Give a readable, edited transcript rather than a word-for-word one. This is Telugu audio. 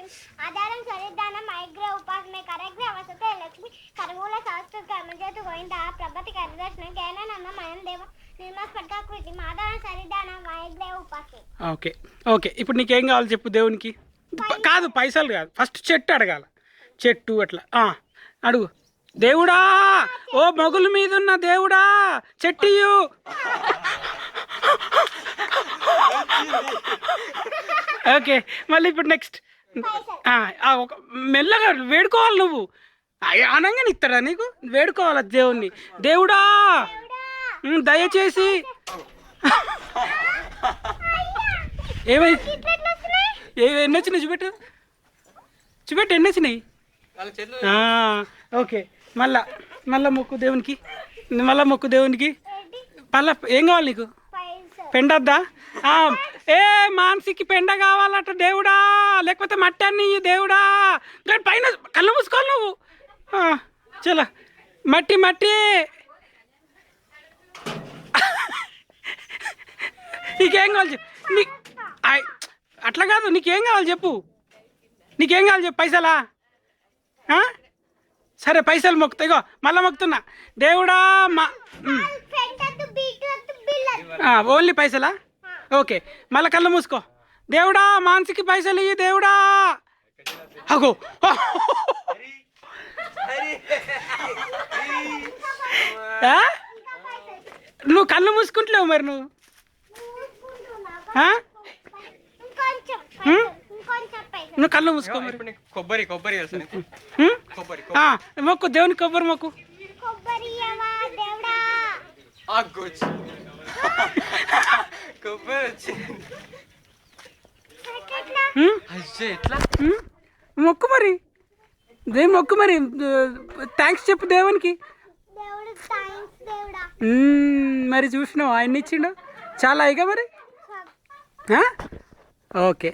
आधारम सरिदानम मैग्रे उपासने करग्रे वसते लक्ष्मी करमूल शास्त्र कर्मजेतु गोविंदा प्रभति करदर्शन ज्ञाननंद मयं देव निर्मल स्फटिकाकृति आधारम सरिदानम मैग्रे उपासने. ఓకే ఓకే, ఇప్పుడు నీకేం కావాలి చెప్పు దేవునికి. కాదు పైసలు కాదు, ఫస్ట్ చెట్టు అడగాల. చెట్టు అట్లా అడుగు. దేవుడా, ఓ మొగుల మీద ఉన్న దేవుడా చెట్టు. ఓకే, మళ్ళీ ఇప్పుడు నెక్స్ట్ మెల్లగా వేడుకోవాలి. నువ్వు అనగానే ఇస్తాడా నీకు? వేడుకోవాలి దేవుణ్ణి. దేవుడా దయచేసి. ఏమై ఎన్ని వచ్చినాయి చూపెట్టు, చూపెట్టు ఎన్ని వచ్చినాయి. ఓకే, మళ్ళా మొక్కు దేవునికి. మళ్ళా ఏం కావాలి నీకు? పెండద్దా? ఏ మానసికి పెండ కావాలట దేవుడా, లేకపోతే మట్టి అన్ని దేవుడా. పైన కళ్ళు మూసుకోవాలి నువ్వు. చలో మట్టి. నీకేం కావాలి చెప్పు. అట్లా కాదు, నీకేం కావాలి చెప్పు. పైసలా? సరే పైసలు మొక్కుతా. ఇగో మళ్ళీ మొక్కుతున్నా. దేవుడా ఓన్లీ పైసలా? ఓకే, మళ్ళీ కళ్ళు మూసుకో. దేవుడా మానసికి పైసలు ఇయ్యి దేవుడా. అగో నువ్వు కళ్ళు మూసుకుంటలేవు మరి. నువ్వు కళ్ళు మూసుకో మరి. కొబ్బరి మొక్కు దేవునికి. కొబ్బరి మొక్కు. మొక్కు మరి. మొక్కు మరి. థ్యాంక్స్ చెప్పు దేవునికి. మరి చూసినావు ఆయన ఇచ్చిండు చాలా ఇక మరి. ఓకే.